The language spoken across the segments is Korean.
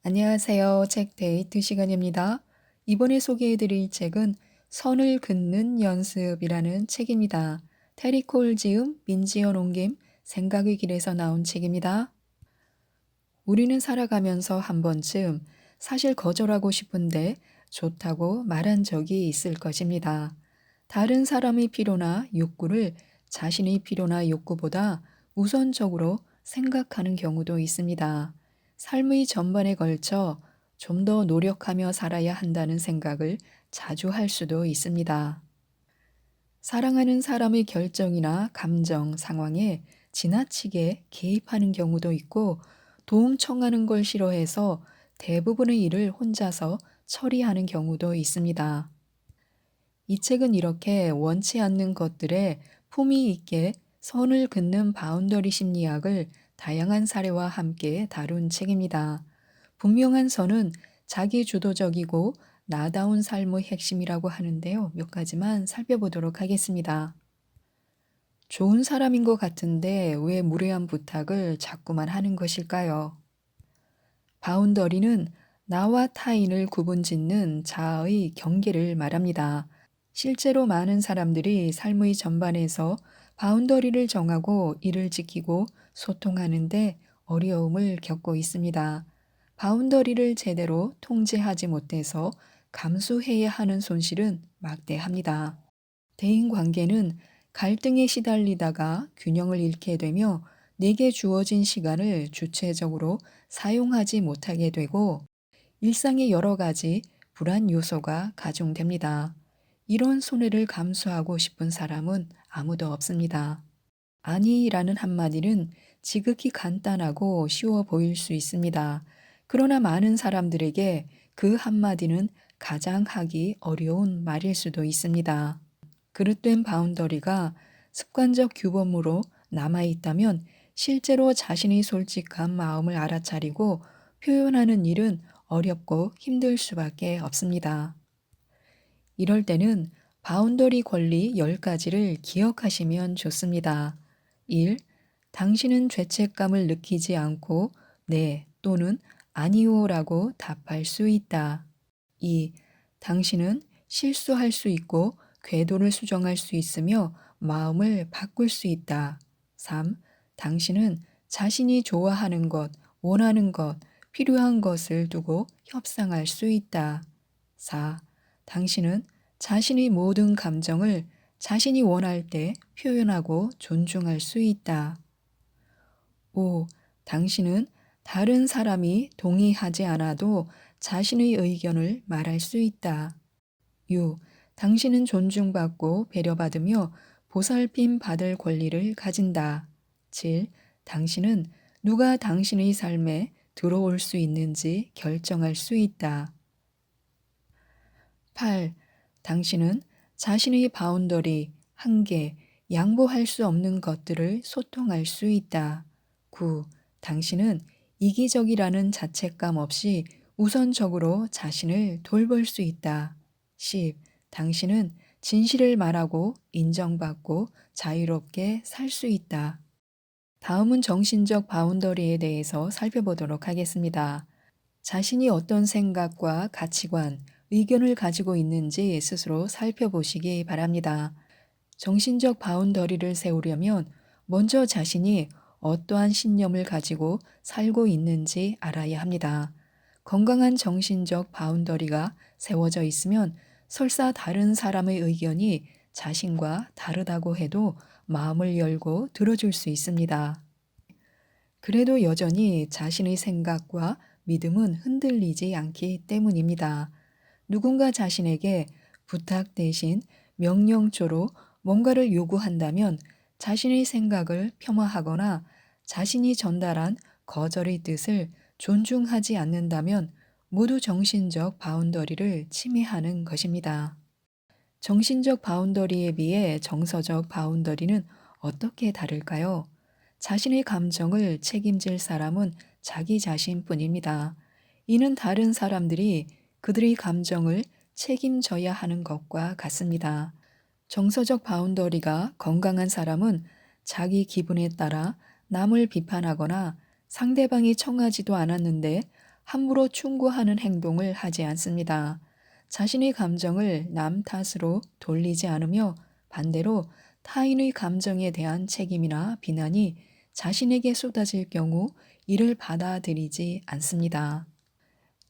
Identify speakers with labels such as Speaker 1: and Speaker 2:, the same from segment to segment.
Speaker 1: 안녕하세요. 책 데이트 시간입니다. 이번에 소개해드릴 책은 선을 긋는 연습이라는 책입니다. 테리 콜 지음, 민지연 옮김, 생각의 길에서 나온 책입니다. 우리는 살아가면서 한 번쯤 사실 거절하고 싶은데 좋다고 말한 적이 있을 것입니다. 다른 사람의 필요나 욕구를 자신의 필요나 욕구보다 우선적으로 생각하는 경우도 있습니다. 삶의 전반에 걸쳐 좀 더 노력하며 살아야 한다는 생각을 자주 할 수도 있습니다. 사랑하는 사람의 결정이나 감정, 상황에 지나치게 개입하는 경우도 있고, 도움 청하는 걸 싫어해서 대부분의 일을 혼자서 처리하는 경우도 있습니다. 이 책은 이렇게 원치 않는 것들에 품위 있게 선을 긋는 바운더리 심리학을 다양한 사례와 함께 다룬 책입니다. 분명한 선은 자기 주도적이고 나다운 삶의 핵심이라고 하는데요. 몇 가지만 살펴보도록 하겠습니다. 좋은 사람인 것 같은데 왜 무례한 부탁을 자꾸만 하는 것일까요? 바운더리는 나와 타인을 구분짓는 자아의 경계를 말합니다. 실제로 많은 사람들이 삶의 전반에서 바운더리를 정하고 이를 지키고 소통하는데 어려움을 겪고 있습니다. 바운더리를 제대로 통제하지 못해서 감수해야 하는 손실은 막대합니다. 대인 관계는 갈등에 시달리다가 균형을 잃게 되며 내게 주어진 시간을 주체적으로 사용하지 못하게 되고 일상의 여러 가지 불안 요소가 가중됩니다. 이런 손해를 감수하고 싶은 사람은 아무도 없습니다. 아니라는 한마디는 지극히 간단하고 쉬워 보일 수 있습니다. 그러나 많은 사람들에게 그 한마디는 가장 하기 어려운 말일 수도 있습니다. 그릇된 바운더리가 습관적 규범으로 남아있다면 실제로 자신의 솔직한 마음을 알아차리고 표현하는 일은 어렵고 힘들 수밖에 없습니다. 이럴 때는 바운더리 권리 10가지를 기억하시면 좋습니다. 1. 당신은 죄책감을 느끼지 않고 네 또는 아니오라고 답할 수 있다. 2. 당신은 실수할 수 있고 궤도를 수정할 수 있으며 마음을 바꿀 수 있다. 3. 당신은 자신이 좋아하는 것, 원하는 것, 필요한 것을 두고 협상할 수 있다. 4. 당신은 자신의 모든 감정을 자신이 원할 때 표현하고 존중할 수 있다. 5. 당신은 다른 사람이 동의하지 않아도 자신의 의견을 말할 수 있다. 6. 당신은 존중받고 배려받으며 보살핌 받을 권리를 가진다. 7. 당신은 누가 당신의 삶에 들어올 수 있는지 결정할 수 있다. 8. 당신은 자신의 바운더리, 한계, 양보할 수 없는 것들을 소통할 수 있다. 9. 당신은 이기적이라는 자책감 없이 우선적으로 자신을 돌볼 수 있다. 10. 당신은 진실을 말하고 인정받고 자유롭게 살 수 있다. 다음은 정신적 바운더리에 대해서 살펴보도록 하겠습니다. 자신이 어떤 생각과 가치관, 의견을 가지고 있는지 스스로 살펴보시기 바랍니다. 정신적 바운더리를 세우려면 먼저 자신이 어떠한 신념을 가지고 살고 있는지 알아야 합니다. 건강한 정신적 바운더리가 세워져 있으면 설사 다른 사람의 의견이 자신과 다르다고 해도 마음을 열고 들어줄 수 있습니다. 그래도 여전히 자신의 생각과 믿음은 흔들리지 않기 때문입니다. 누군가 자신에게 부탁 대신 명령조로 뭔가를 요구한다면 자신의 생각을 폄하하거나 자신이 전달한 거절의 뜻을 존중하지 않는다면 모두 정신적 바운더리를 침해하는 것입니다. 정신적 바운더리에 비해 정서적 바운더리는 어떻게 다를까요? 자신의 감정을 책임질 사람은 자기 자신뿐입니다. 이는 다른 사람들이 그들의 감정을 책임져야 하는 것과 같습니다. 정서적 바운더리가 건강한 사람은 자기 기분에 따라 남을 비판하거나 상대방이 청하지도 않았는데 함부로 충고하는 행동을 하지 않습니다. 자신의 감정을 남 탓으로 돌리지 않으며 반대로 타인의 감정에 대한 책임이나 비난이 자신에게 쏟아질 경우 이를 받아들이지 않습니다.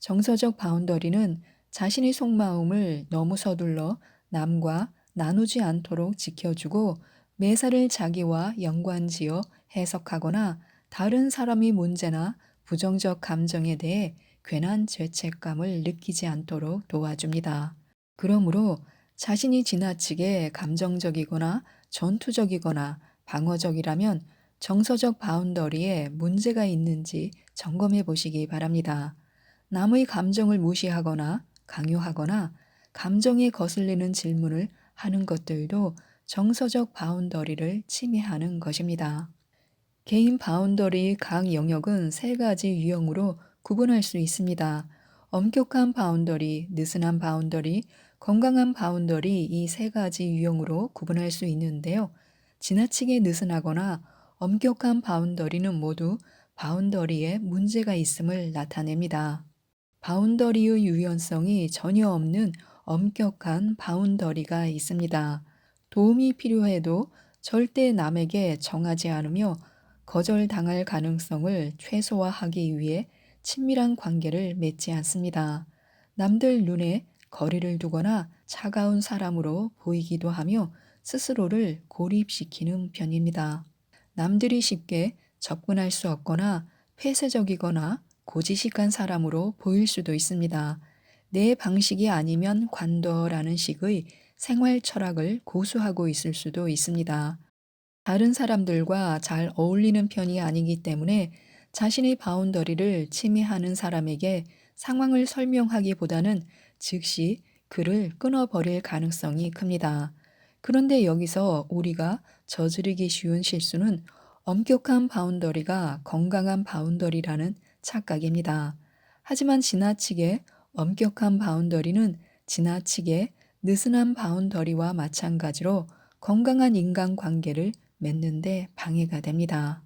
Speaker 1: 정서적 바운더리는 자신의 속마음을 너무 서둘러 남과 나누지 않도록 지켜주고 매사를 자기와 연관지어 해석하거나 다른 사람의 문제나 부정적 감정에 대해 괜한 죄책감을 느끼지 않도록 도와줍니다. 그러므로 자신이 지나치게 감정적이거나 전투적이거나 방어적이라면 정서적 바운더리에 문제가 있는지 점검해 보시기 바랍니다. 남의 감정을 무시하거나 강요하거나 감정에 거슬리는 질문을 하는 것들도 정서적 바운더리를 침해하는 것입니다. 개인 바운더리의 각 영역은 세 가지 유형으로 구분할 수 있습니다. 엄격한 바운더리, 느슨한 바운더리, 건강한 바운더리 이 세 가지 유형으로 구분할 수 있는데요. 지나치게 느슨하거나 엄격한 바운더리는 모두 바운더리에 문제가 있음을 나타냅니다. 바운더리의 유연성이 전혀 없는 엄격한 바운더리가 있습니다. 도움이 필요해도 절대 남에게 정하지 않으며 거절당할 가능성을 최소화하기 위해 친밀한 관계를 맺지 않습니다. 남들 눈에 거리를 두거나 차가운 사람으로 보이기도 하며 스스로를 고립시키는 편입니다. 남들이 쉽게 접근할 수 없거나 폐쇄적이거나 고지식한 사람으로 보일 수도 있습니다. 내 방식이 아니면 관둬라는 식의 생활 철학을 고수하고 있을 수도 있습니다. 다른 사람들과 잘 어울리는 편이 아니기 때문에 자신의 바운더리를 침해하는 사람에게 상황을 설명하기보다는 즉시 그를 끊어버릴 가능성이 큽니다. 그런데 여기서 우리가 저지르기 쉬운 실수는 엄격한 바운더리가 건강한 바운더리라는 착각입니다. 하지만 지나치게 엄격한 바운더리는 지나치게 느슨한 바운더리와 마찬가지로 건강한 인간관계를 맺는데 방해가 됩니다.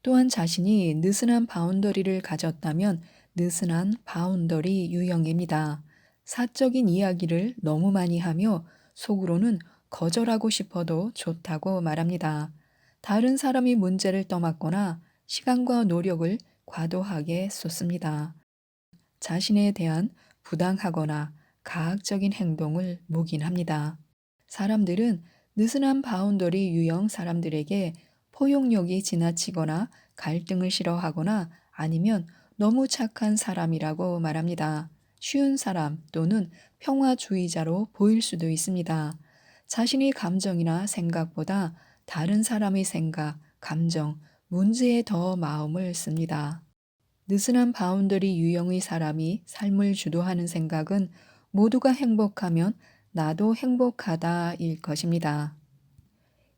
Speaker 1: 또한 자신이 느슨한 바운더리를 가졌다면 느슨한 바운더리 유형입니다. 사적인 이야기를 너무 많이 하며 속으로는 거절하고 싶어도 좋다고 말합니다. 다른 사람이 문제를 떠맡거나 시간과 노력을 과도하게 쏟습니다. 자신에 대한 부당하거나 가학적인 행동을 묵인합니다. 사람들은 느슨한 바운더리 유형 사람들에게 포용력이 지나치거나 갈등을 싫어하거나 아니면 너무 착한 사람이라고 말합니다. 쉬운 사람 또는 평화주의자로 보일 수도 있습니다. 자신의 감정이나 생각보다 다른 사람의 생각, 감정, 문제에 더 마음을 씁니다. 느슨한 바운더리 유형의 사람이 삶을 주도하는 생각은 모두가 행복하면 나도 행복하다일 것입니다.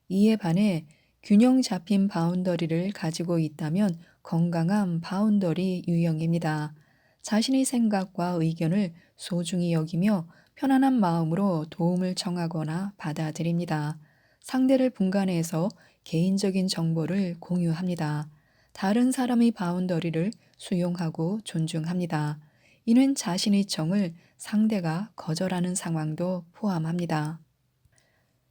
Speaker 1: 이에 반해 균형 잡힌 바운더리를 가지고 있다면 건강한 바운더리 유형입니다. 자신의 생각과 의견을 소중히 여기며 편안한 마음으로 도움을 청하거나 받아들입니다. 상대를 분간해서 개인적인 정보를 공유합니다. 다른 사람의 바운더리를 수용하고 존중합니다. 이는 자신의 청을 상대가 거절하는 상황도 포함합니다.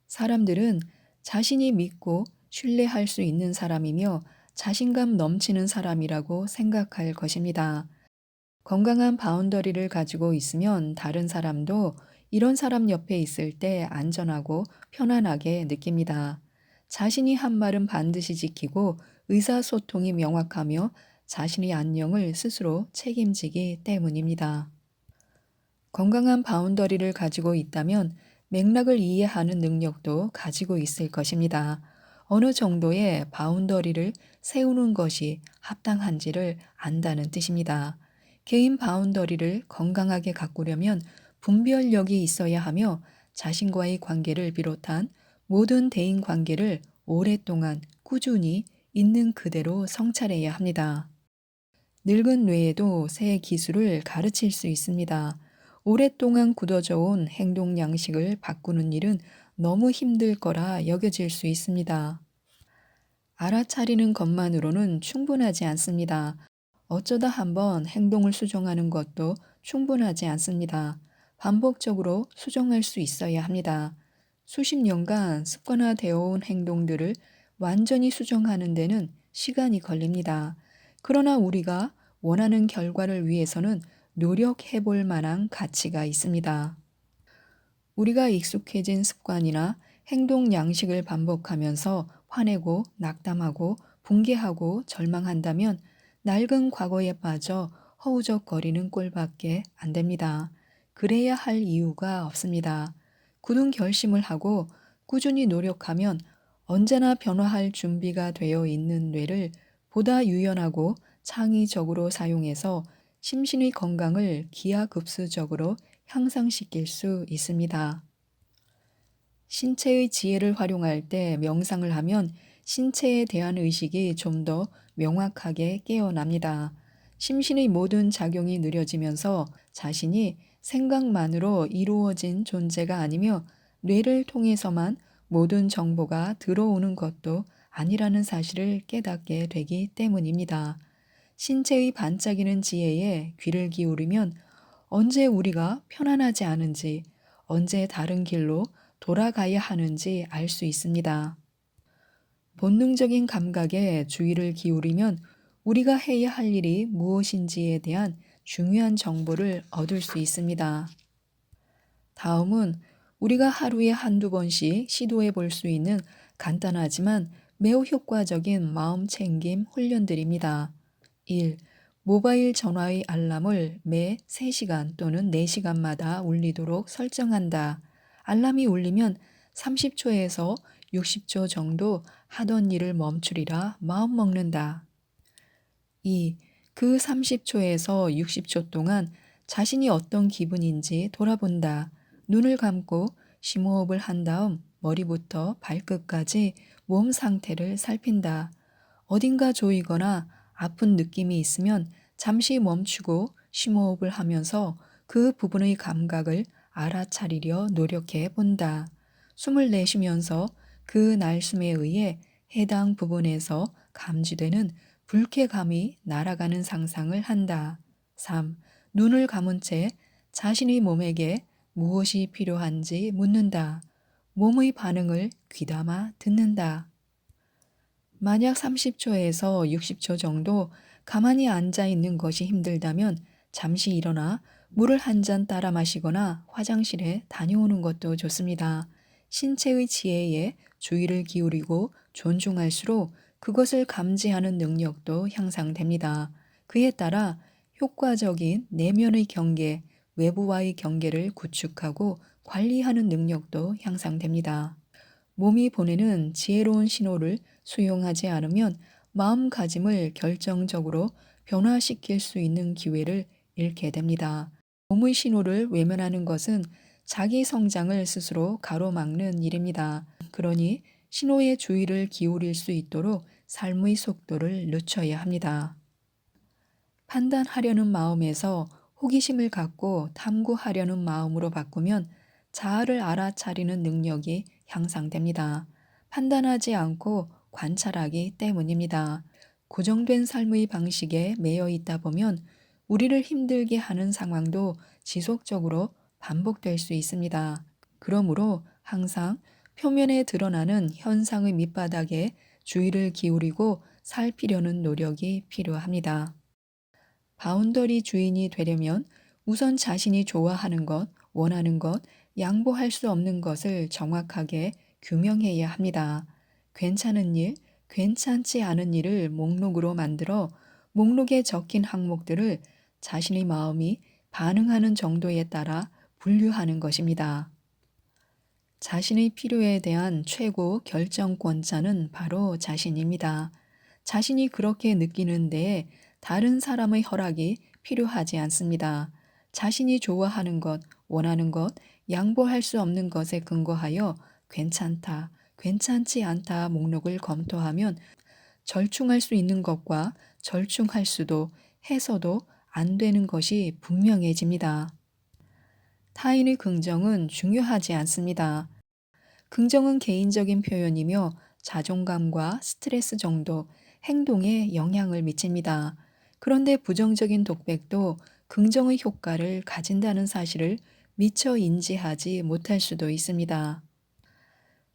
Speaker 1: 사람들은 자신이 믿고 신뢰할 수 있는 사람이며 자신감 넘치는 사람이라고 생각할 것입니다. 건강한 바운더리를 가지고 있으면 다른 사람도 이런 사람 옆에 있을 때 안전하고 편안하게 느낍니다. 자신이 한 말은 반드시 지키고 의사소통이 명확하며 자신의 안녕을 스스로 책임지기 때문입니다. 건강한 바운더리를 가지고 있다면 맥락을 이해하는 능력도 가지고 있을 것입니다. 어느 정도의 바운더리를 세우는 것이 합당한지를 안다는 뜻입니다. 개인 바운더리를 건강하게 가꾸려면 분별력이 있어야 하며 자신과의 관계를 비롯한 모든 대인 관계를 오랫동안 꾸준히 있는 그대로 성찰해야 합니다. 늙은 뇌에도 새 기술을 가르칠 수 있습니다. 오랫동안 굳어져 온 행동 양식을 바꾸는 일은 너무 힘들 거라 여겨질 수 있습니다. 알아차리는 것만으로는 충분하지 않습니다. 어쩌다 한번 행동을 수정하는 것도 충분하지 않습니다. 반복적으로 수정할 수 있어야 합니다. 수십 년간 습관화되어 온 행동들을 완전히 수정하는 데는 시간이 걸립니다. 그러나 우리가 원하는 결과를 위해서는 노력해 볼 만한 가치가 있습니다. 우리가 익숙해진 습관이나 행동 양식을 반복하면서 화내고 낙담하고 붕괴하고 절망한다면 낡은 과거에 빠져 허우적거리는 꼴밖에 안 됩니다. 그래야 할 이유가 없습니다. 굳은 결심을 하고 꾸준히 노력하면 언제나 변화할 준비가 되어 있는 뇌를 보다 유연하고 창의적으로 사용해서 심신의 건강을 기하급수적으로 향상시킬 수 있습니다. 신체의 지혜를 활용할 때 명상을 하면 신체에 대한 의식이 좀 더 명확하게 깨어납니다. 심신의 모든 작용이 느려지면서 자신이 생각만으로 이루어진 존재가 아니며 뇌를 통해서만 모든 정보가 들어오는 것도 아니라는 사실을 깨닫게 되기 때문입니다. 신체의 반짝이는 지혜에 귀를 기울이면 언제 우리가 편안하지 않은지, 언제 다른 길로 돌아가야 하는지 알 수 있습니다. 본능적인 감각에 주의를 기울이면 우리가 해야 할 일이 무엇인지에 대한 중요한 정보를 얻을 수 있습니다. 다음은 우리가 하루에 한두 번씩 시도해 볼 수 있는 간단하지만 매우 효과적인 마음 챙김 훈련들입니다. 1. 모바일 전화의 알람을 매 3시간 또는 4시간마다 울리도록 설정한다. 알람이 울리면 30초에서 60초 정도 하던 일을 멈추리라 마음먹는다. 2. 그 30초에서 60초 동안 자신이 어떤 기분인지 돌아본다. 눈을 감고 심호흡을 한 다음 머리부터 발끝까지 몸 상태를 살핀다. 어딘가 조이거나 아픈 느낌이 있으면 잠시 멈추고 심호흡을 하면서 그 부분의 감각을 알아차리려 노력해 본다. 숨을 내쉬면서 그 날숨에 의해 해당 부분에서 감지되는 불쾌감이 날아가는 상상을 한다. 3. 눈을 감은 채 자신의 몸에게 무엇이 필요한지 묻는다. 몸의 반응을 귀담아 듣는다. 만약 30초에서 60초 정도 가만히 앉아 있는 것이 힘들다면 잠시 일어나 물을 한 잔 따라 마시거나 화장실에 다녀오는 것도 좋습니다. 신체의 지혜에 주의를 기울이고 존중할수록 그것을 감지하는 능력도 향상됩니다. 그에 따라 효과적인 내면의 경계, 외부와의 경계를 구축하고 관리하는 능력도 향상됩니다. 몸이 보내는 지혜로운 신호를 수용하지 않으면 마음가짐을 결정적으로 변화시킬 수 있는 기회를 잃게 됩니다. 몸의 신호를 외면하는 것은 자기 성장을 스스로 가로막는 일입니다. 그러니 신호에 주의를 기울일 수 있도록 삶의 속도를 늦춰야 합니다. 판단하려는 마음에서 호기심을 갖고 탐구하려는 마음으로 바꾸면 자아를 알아차리는 능력이 향상됩니다. 판단하지 않고 관찰하기 때문입니다. 고정된 삶의 방식에 매여 있다 보면 우리를 힘들게 하는 상황도 지속적으로 반복될 수 있습니다. 그러므로 항상 표면에 드러나는 현상의 밑바닥에 주의를 기울이고 살피려는 노력이 필요합니다. 바운더리 주인이 되려면 우선 자신이 좋아하는 것, 원하는 것, 양보할 수 없는 것을 정확하게 규명해야 합니다. 괜찮은 일, 괜찮지 않은 일을 목록으로 만들어 목록에 적힌 항목들을 자신의 마음이 반응하는 정도에 따라 분류하는 것입니다. 자신의 필요에 대한 최고 결정권자는 바로 자신입니다. 자신이 그렇게 느끼는 데에 다른 사람의 허락이 필요하지 않습니다. 자신이 좋아하는 것, 원하는 것, 양보할 수 없는 것에 근거하여 괜찮다, 괜찮지 않다 목록을 검토하면 절충할 수 있는 것과 절충할 수도 해서도 안 되는 것이 분명해집니다. 타인의 긍정은 중요하지 않습니다. 긍정은 개인적인 표현이며 자존감과 스트레스 정도, 행동에 영향을 미칩니다. 그런데 부정적인 독백도 긍정의 효과를 가진다는 사실을 미처 인지하지 못할 수도 있습니다.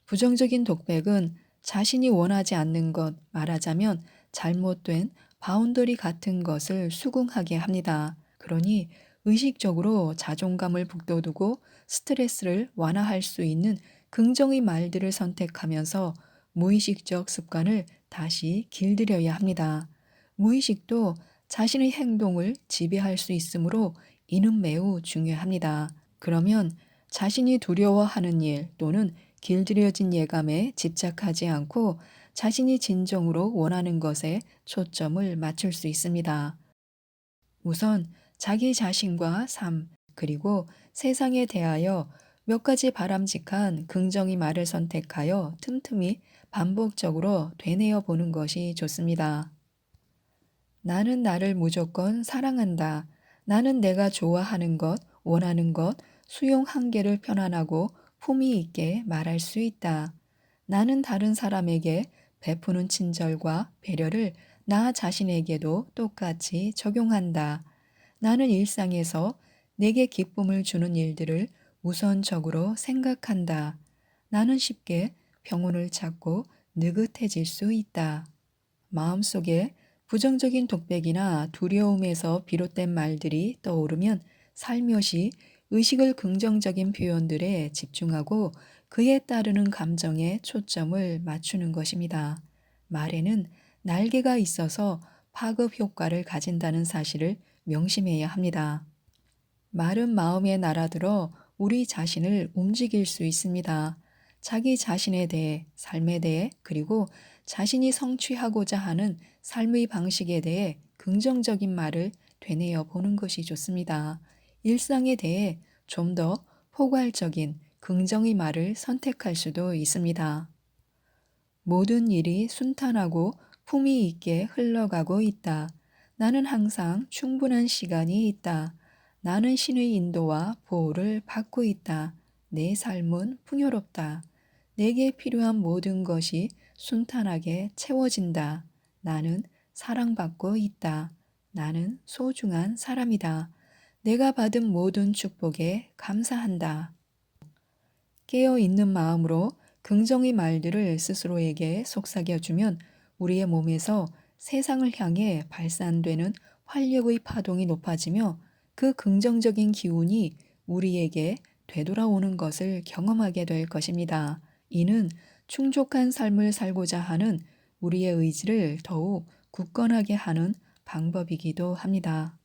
Speaker 1: 부정적인 독백은 자신이 원하지 않는 것, 말하자면 잘못된 바운더리 같은 것을 수긍하게 합니다. 그러니 의식적으로 자존감을 북돋우고 스트레스를 완화할 수 있는 긍정의 말들을 선택하면서 무의식적 습관을 다시 길들여야 합니다. 무의식도 자신의 행동을 지배할 수 있으므로 이는 매우 중요합니다. 그러면 자신이 두려워하는 일 또는 길들여진 예감에 집착하지 않고 자신이 진정으로 원하는 것에 초점을 맞출 수 있습니다. 우선 자기 자신과 삶, 그리고 세상에 대하여 몇 가지 바람직한 긍정의 말을 선택하여 틈틈이 반복적으로 되뇌어 보는 것이 좋습니다. 나는 나를 무조건 사랑한다. 나는 내가 좋아하는 것, 원하는 것, 수용 한계를 편안하고 품위 있게 말할 수 있다. 나는 다른 사람에게 베푸는 친절과 배려를 나 자신에게도 똑같이 적용한다. 나는 일상에서 내게 기쁨을 주는 일들을 우선적으로 생각한다. 나는 쉽게 평온을 찾고 느긋해질 수 있다. 마음속에 부정적인 독백이나 두려움에서 비롯된 말들이 떠오르면 살며시 의식을 긍정적인 표현들에 집중하고 그에 따르는 감정에 초점을 맞추는 것입니다. 말에는 날개가 있어서 파급 효과를 가진다는 사실을 명심해야 합니다. 말은 마음에 날아들어 우리 자신을 움직일 수 있습니다. 자기 자신에 대해, 삶에 대해, 그리고 자신이 성취하고자 하는 삶의 방식에 대해 긍정적인 말을 되뇌어 보는 것이 좋습니다. 일상에 대해 좀 더 포괄적인 긍정의 말을 선택할 수도 있습니다. 모든 일이 순탄하고 품위 있게 흘러가고 있다. 나는 항상 충분한 시간이 있다. 나는 신의 인도와 보호를 받고 있다. 내 삶은 풍요롭다. 내게 필요한 모든 것이 순탄하게 채워진다. 나는 사랑받고 있다. 나는 소중한 사람이다. 내가 받은 모든 축복에 감사한다. 깨어 있는 마음으로 긍정의 말들을 스스로에게 속삭여주면 우리의 몸에서 세상을 향해 발산되는 활력의 파동이 높아지며 그 긍정적인 기운이 우리에게 되돌아오는 것을 경험하게 될 것입니다. 이는 충족한 삶을 살고자 하는 우리의 의지를 더욱 굳건하게 하는 방법이기도 합니다.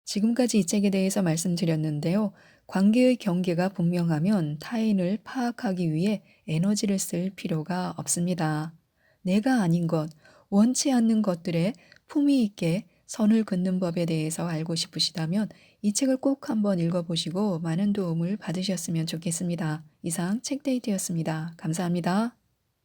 Speaker 1: 지금까지 이 책에 대해서 말씀드렸는데요. 관계의 경계가 분명하면 타인을 파악하기 위해 에너지를 쓸 필요가 없습니다. 내가 아닌 것, 원치 않는 것들에 품위 있게 선을 긋는 법에 대해서 알고 싶으시다면 이 책을 꼭 한번 읽어보시고 많은 도움을 받으셨으면 좋겠습니다. 이상 책데이트였습니다. 감사합니다.